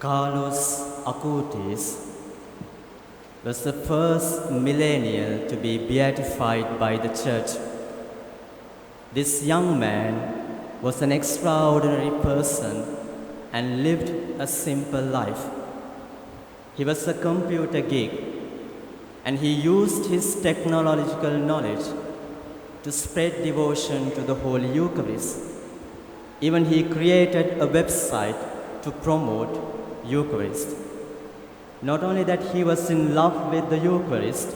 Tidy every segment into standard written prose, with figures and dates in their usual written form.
Carlos Acutis was the first millennial to be beatified by the church. This young man was an extraordinary person and lived a simple life. He was a computer geek, and he used his technological knowledge to spread devotion to the Holy Eucharist. Even he created a website to promote Eucharist. Not only that he was in love with the Eucharist,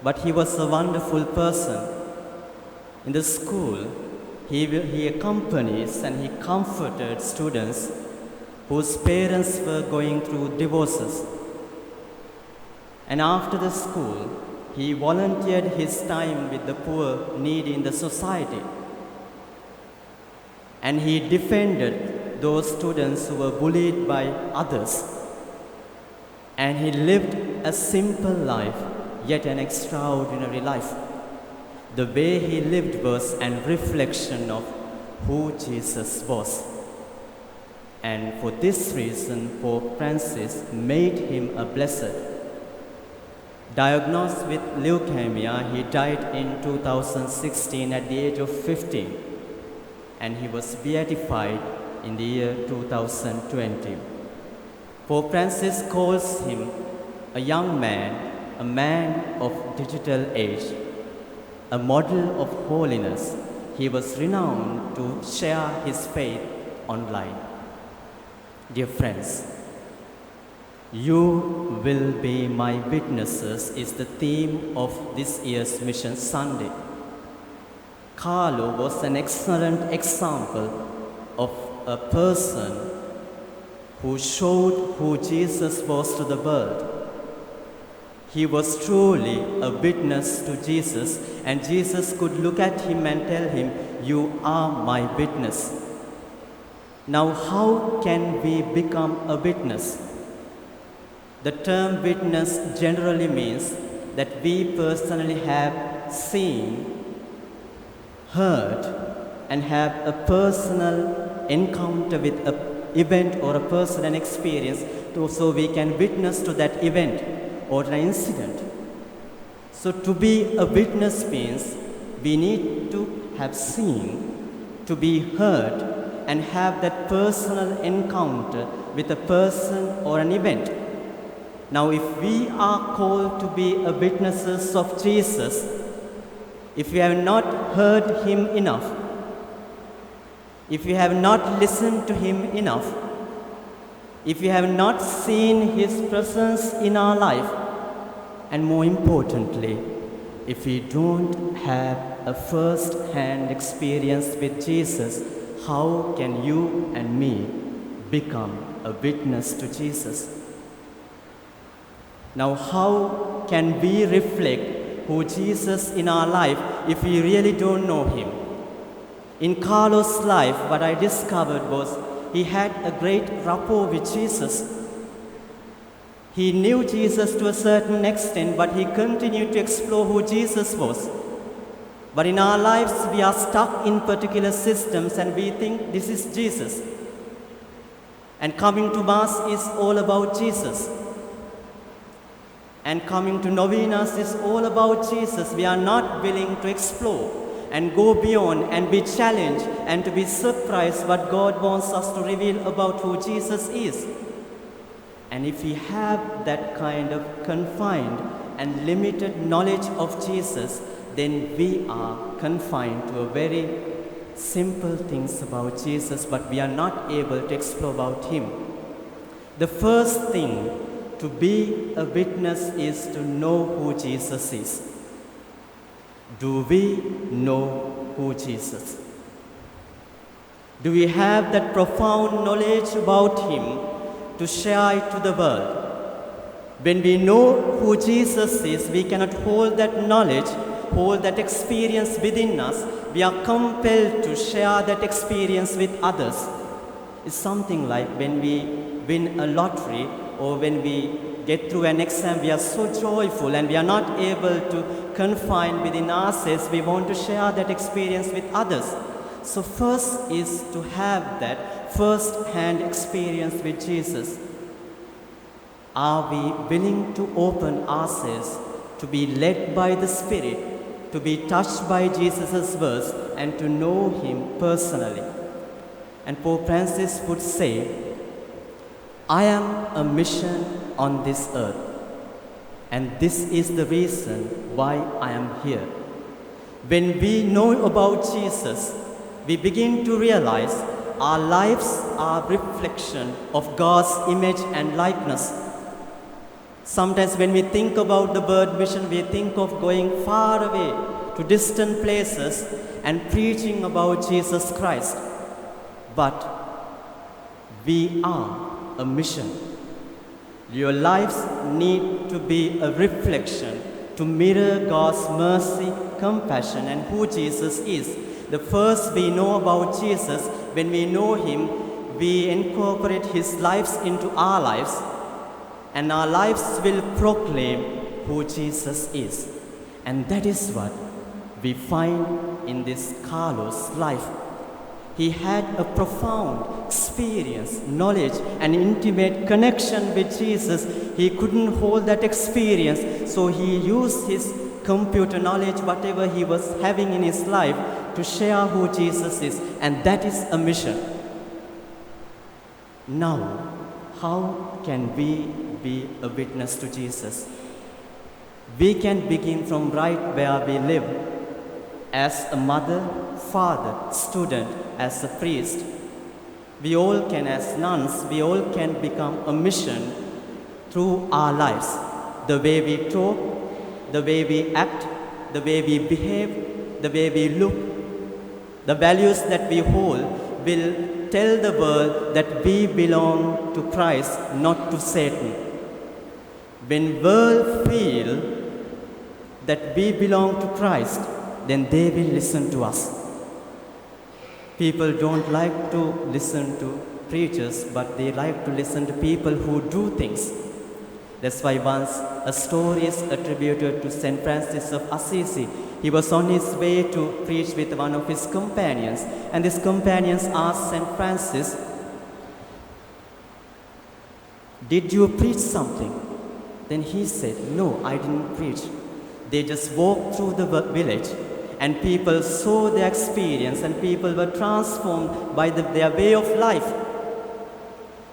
but he was a wonderful person. In the school, he accompanies and he comforted students whose parents were going through divorces. And after the school, he volunteered his time with the poor, needy in the society. And he defended those students who were bullied by others. And he lived a simple life, yet an extraordinary life. The way he lived was a reflection of who Jesus was. And for this reason, Pope Francis made him a blessed. Diagnosed with leukemia, he died in 2016 at the age of 50, and he was beatified in the year 2020. Pope Francis calls him a young man, a man of digital age, a model of holiness. He was renowned to share his faith online. Dear friends, you will be my witnesses is the theme of this year's Mission Sunday. Carlo was an excellent example of a person who showed who Jesus was to the world. He was truly a witness to Jesus, and Jesus could look at him and tell him, "You are my witness." Now, how can we become a witness? The term witness generally means that we personally have seen, heard, and have a personal encounter with an event or a person, an experience, so we can witness to that event or an incident. So to be a witness means we need to have seen, to be heard, and have that personal encounter with a person or an event. Now, if we are called to be a witnesses of Jesus, if we have not heard him enough, if we have not listened to him enough, if we have not seen his presence in our life, and more importantly, if we don't have a first-hand experience with Jesus, how can you and me become a witness to Jesus? Now, how can we reflect who Jesus in our life if we really don't know him? In Carlos' life, what I discovered was he had a great rapport with Jesus. He knew Jesus to a certain extent, but he continued to explore who Jesus was. But in our lives, we are stuck in particular systems and we think this is Jesus. And coming to Mass is all about Jesus. And coming to novenas is all about Jesus. We are not willing to explore and go beyond and be challenged and to be surprised what God wants us to reveal about who Jesus is. And if we have that kind of confined and limited knowledge of Jesus, then we are confined to a very simple things about Jesus, but we are not able to explore about him. The first thing to be a witness is to know who Jesus is. Do we know who Jesus? Do we have that profound knowledge about him to share it to the world? When we know who Jesus is, we cannot hold that knowledge, hold that experience within us. We are compelled to share that experience with others. It's something like when we win a lottery or when we get through an exam, we are so joyful and we are not able to confine within ourselves. We want to share that experience with others. So first is to have that first-hand experience with Jesus. Are we willing to open ourselves to be led by the Spirit, to be touched by Jesus' words, and to know Him personally? And Pope Francis would say, I am a mission on this earth, and this is the reason why I am here. When we know about Jesus, we begin to realize our lives are reflection of God's image and likeness. Sometimes when we think about the Bird Mission, we think of going far away to distant places and preaching about Jesus Christ. But we are a mission. Your lives need to be a reflection to mirror God's mercy, compassion, and who Jesus is. The first we know about Jesus, when we know Him, we incorporate His lives into our lives, and our lives will proclaim who Jesus is. And that is what we find in this Carlos' life. He had a profound experience, knowledge, and intimate connection with Jesus. He couldn't hold that experience, so he used his computer knowledge, whatever he was having in his life, to share who Jesus is, and that is a mission. Now, how can we be a witness to Jesus? We can begin from right where we live, as a mother, father, student, as a priest. We all can, as nuns, we all can become a mission through our lives. The way we talk, the way we act, the way we behave, the way we look, the values that we hold will tell the world that we belong to Christ, not to Satan. When world feel that we belong to Christ, then they will listen to us. People don't like to listen to preachers, but they like to listen to people who do things. That's why once a story is attributed to St. Francis of Assisi. He was on his way to preach with one of his companions, and his companions asked St. Francis, "Did you preach something?" Then he said, "No, I didn't preach." They just walked through the village, and people saw their experience, and people were transformed by their way of life.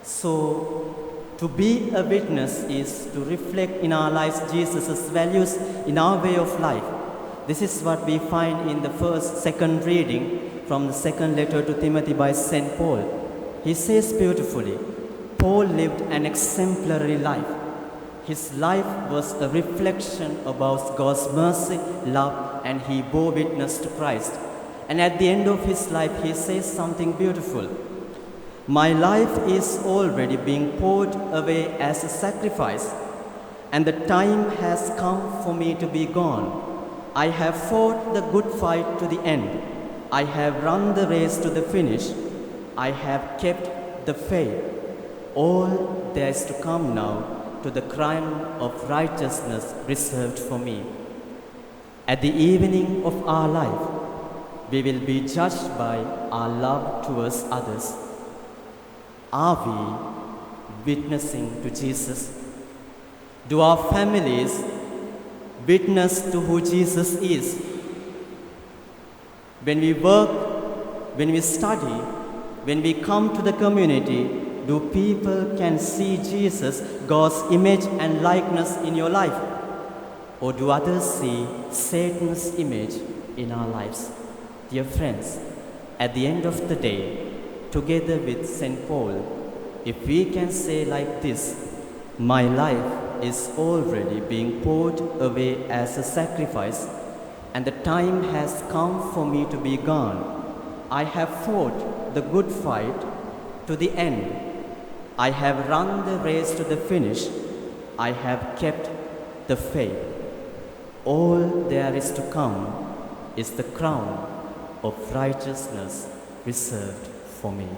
So, to be a witness is to reflect in our lives Jesus' values in our way of life. This is what we find in the second reading from the second letter to Timothy by St. Paul. He says beautifully, Paul lived an exemplary life. His life was a reflection about God's mercy, love, and he bore witness to Christ. And at the end of his life, he says something beautiful. My life is already being poured away as a sacrifice, and the time has come for me to be gone. I have fought the good fight to the end. I have run the race to the finish. I have kept the faith. All there is to come now to the crown of righteousness reserved for me. At the evening of our life, we will be judged by our love towards others. Are we witnessing to Jesus? Do our families witness to who Jesus is? When we work, when we study, when we come to the community, do people can see Jesus, God's image and likeness in your life? Or do others see Satan's image in our lives? Dear friends, at the end of the day, together with St. Paul, if we can say like this, my life is already being poured away as a sacrifice, and the time has come for me to be gone. I have fought the good fight to the end. I have run the race to the finish. I have kept the faith. All there is to come is the crown of righteousness reserved for me.